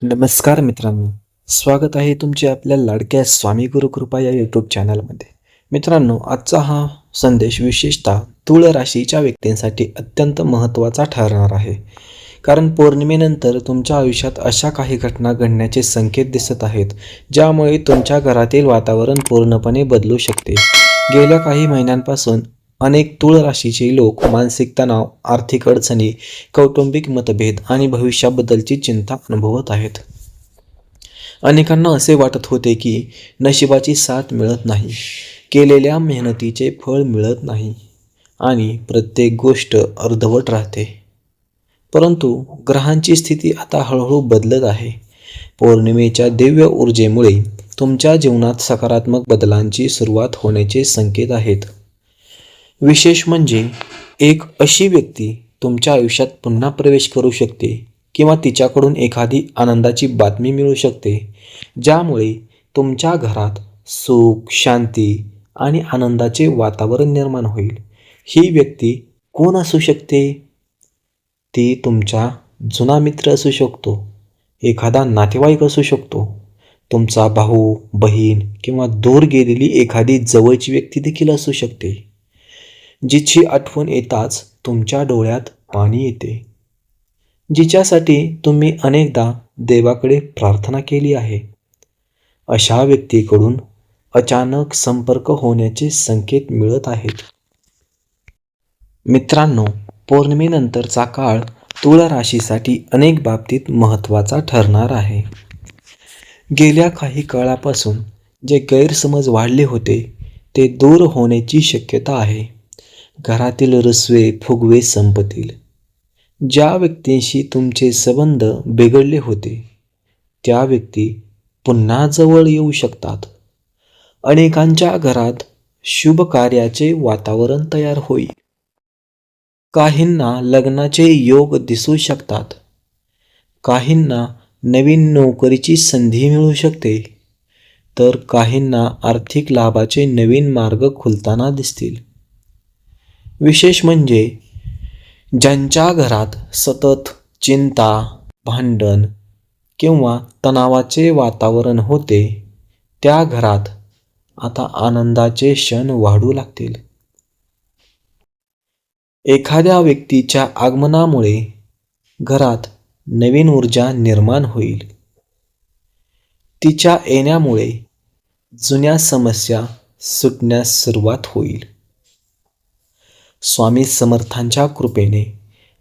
नमस्कार मित्रांनो, स्वागत आहे तुमचे आपल्या लाडक्या स्वामी गुरुकृपा या यूट्यूब चॅनलमध्ये. मित्रांनो, आजचा हा संदेश विशेषतः तुळ राशीच्या व्यक्तींसाठी अत्यंत महत्त्वाचा ठरणार आहे. कारण पौर्णिमेनंतर तुमच्या आयुष्यात अशा काही घटना घडण्याचे संकेत दिसत आहेत, ज्यामुळे तुमच्या घरातील वातावरण पूर्णपणे बदलू शकते. गेल्या काही महिन्यांपासून अनेक तुळ राशीचे लोक मानसिक तणाव, आर्थिक अडचणी, कौटुंबिक मतभेद आणि भविष्याबद्दलची चिंता अनुभवत आहेत. अनेकांना असे वाटत होते की नशिबाची साथ मिळत नाही, केलेल्या मेहनतीचे फळ मिळत नाही आणि प्रत्येक गोष्ट अर्धवट राहते. परंतु ग्रहांची स्थिती आता हळूहळू बदलत आहे. पौर्णिमेच्या दिव्य ऊर्जेमुळे तुमच्या जीवनात सकारात्मक बदलांची सुरुवात होण्याचे संकेत आहेत. विशेष म्हणजे एक अशी व्यक्ती तुमच्या आयुष्यात पुन्हा प्रवेश करू शकते किंवा तिच्याकडून एखादी आनंदाची बातमी मिळू शकते, ज्यामुळे तुमच्या घरात सुख, शांती आणि आनंदाचे वातावरण निर्माण होईल. ही व्यक्ती कोण असू शकते? ती तुमचा जुना मित्र असू शकतो, एखादा नातेवाईक असू शकतो, तुमचा भाऊ, बहीण किंवा दूर गेलेली एखादी जवळची व्यक्ती देखील असू शकते, जिची आठवण येताच तुमच्या डोळ्यात पाणी येते, जिच्यासाठी तुम्ही अनेकदा देवाकडे प्रार्थना केली आहे. अशा व्यक्तीकडून अचानक संपर्क होण्याचे संकेत मिळत आहेत. मित्रांनो, पौर्णिमेनंतरचा काळ तुळ राशीसाठी अनेक बाबतीत महत्त्वाचा ठरणार आहे. गेल्या काही काळापासून जे गैरसमज वाढले होते ते दूर होण्याची शक्यता आहे. घरातील रुसवे फुगवे संपतील. ज्या व्यक्तींशी तुमचे संबंध बिघडले होते त्या व्यक्ती पुन्हा जवळ येऊ शकतात. अनेकांच्या घरात शुभ कार्याचे वातावरण तयार होईल. काहींना लग्नाचे योग दिसू शकतात. काहींना नवीन नोकरीची संधी मिळू शकते, तर काहींना आर्थिक लाभाचे नवीन मार्ग खुलताना दिसतील. विशेष म्हणजे ज्यांच्या घरात सतत चिंता, भांडण किंवा तणावाचे वातावरण होते त्या घरात आता आनंदाचे क्षण वाढू लागतील. एखाद्या व्यक्तीच्या आगमनामुळे घरात नवीन ऊर्जा निर्माण होईल. तिच्या येण्यामुळे जुन्या समस्या सुटण्यास सुरुवात होईल. स्वामी समर्थांच्या कृपेने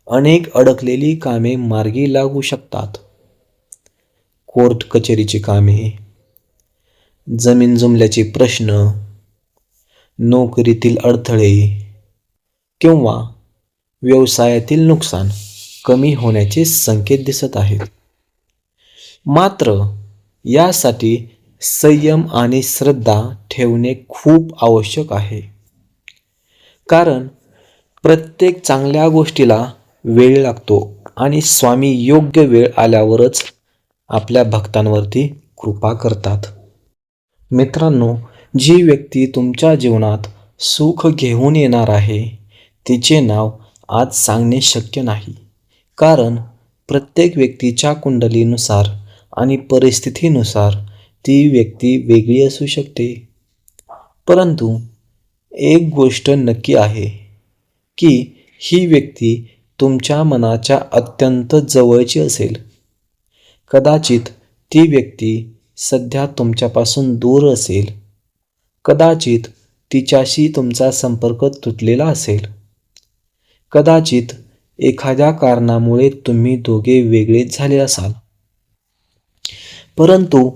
अनेक अडकलेली कामे मार्गी लागू शकतात. कोर्ट कचेरीची कामे, जमीन जुमल्याचे प्रश्न, नोकरीतील अडथळे किंवा व्यवसायातील नुकसान कमी होण्याचे संकेत दिसत आहेत. मात्र यासाठी संयम आणि श्रद्धा ठेवणे खूप आवश्यक आहे. कारण प्रत्येक चांगल्या गोष्टीला वेळ लागतो आणि स्वामी योग्य वेळ आल्यावरच आपल्या भक्तांवरती कृपा करतात. मित्रांनो, जी व्यक्ती तुमच्या जीवनात सुख घेऊन येणार आहे तिचे नाव आज सांगणे शक्य नाही. कारण प्रत्येक व्यक्तीच्या कुंडलीनुसार आणि परिस्थितीनुसार ती व्यक्ती वेगळी असू शकते. परंतु एक गोष्ट नक्की आहे की ही व्यक्ती तुमच्या मनाच्या अत्यंत जवळची असेल. कदाचित ती व्यक्ती सध्या तुमच्यापासून दूर असेल. कदाचित तिच्याशी तुमचा संपर्क तुटलेला असेल. कदाचित एखाद्या कारणामुळे तुम्ही दोघे वेगळे झाले असाल. परंतु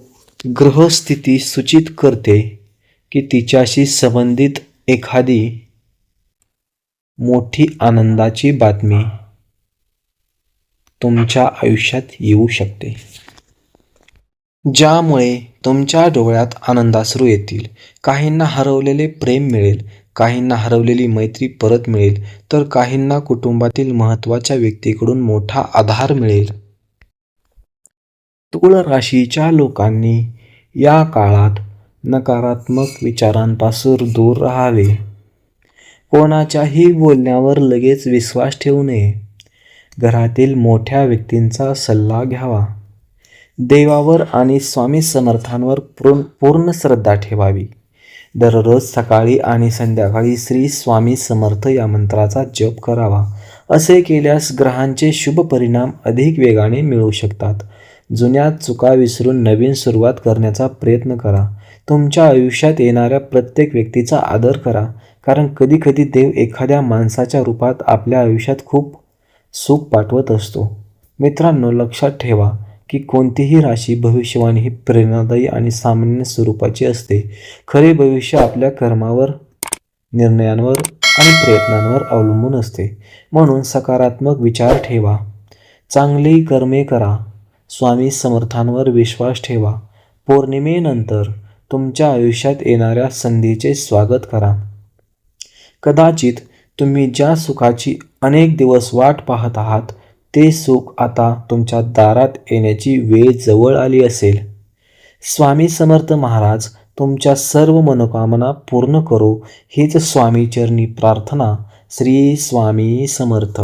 ग्रहस्थिती सूचित करते की तिच्याशी संबंधित एखादी मोठी आनंदाची बातमी तुमच्या आयुष्यात येऊ शकते, ज्यामुळे तुमच्या डोळ्यात आनंदाश्रू येतील. काहींना हरवलेले प्रेम मिळेल, काहींना हरवलेली मैत्री परत मिळेल, तर काहींना कुटुंबातील महत्त्वाच्या व्यक्तीकडून मोठा आधार मिळेल. तुळ राशीच्या लोकांनी या काळात नकारात्मक विचारांपासून दूर राहावे. कोणाच्याही बोलण्यावर लगेच विश्वास ठेवू नये. घरातील मोठ्या व्यक्तींचा सल्ला घ्यावा. देवावर आणि स्वामी समर्थांवर पूर्ण श्रद्धा ठेवावी. दररोज सकाळी आणि संध्याकाळी श्री स्वामी समर्थ या मंत्राचा जप करावा. असे केल्यास ग्रहांचे शुभ परिणाम अधिक वेगाने मिळू शकतात. जुन्या चुका विसरून नवीन सुरुवात करण्याचा प्रयत्न करा. तुमच्या आयुष्यात येणाऱ्या प्रत्येक व्यक्तीचा आदर करा, कारण कधीकधी देव एखाद्या माणसाच्या रूपात आपल्या आयुष्यात खूप सुख पाठवत असतो. मित्रांनो, लक्षात ठेवा की कोणतीही राशी भविष्यवाणी ही प्रेरणादायी आणि सामान्य स्वरूपाची असते. खरे भविष्य आपल्या कर्मावर, निर्णयांवर आणि प्रयत्नांवर अवलंबून असते. म्हणून सकारात्मक विचार ठेवा, चांगली कर्मे करा, स्वामी समर्थांवर विश्वास ठेवा. पौर्णिमेनंतर तुमच्या आयुष्यात येणाऱ्या संधीचे स्वागत करा. कदाचित तुम्ही ज्या सुखाची अनेक दिवस वाट पाहत आहात ते सुख आता तुमच्या दारात येण्याची वेळ जवळ आली असेल. स्वामी समर्थ महाराज तुमच्या सर्व मनोकामना पूर्ण करो हीच स्वामीचरणी प्रार्थना. श्री स्वामी समर्थ.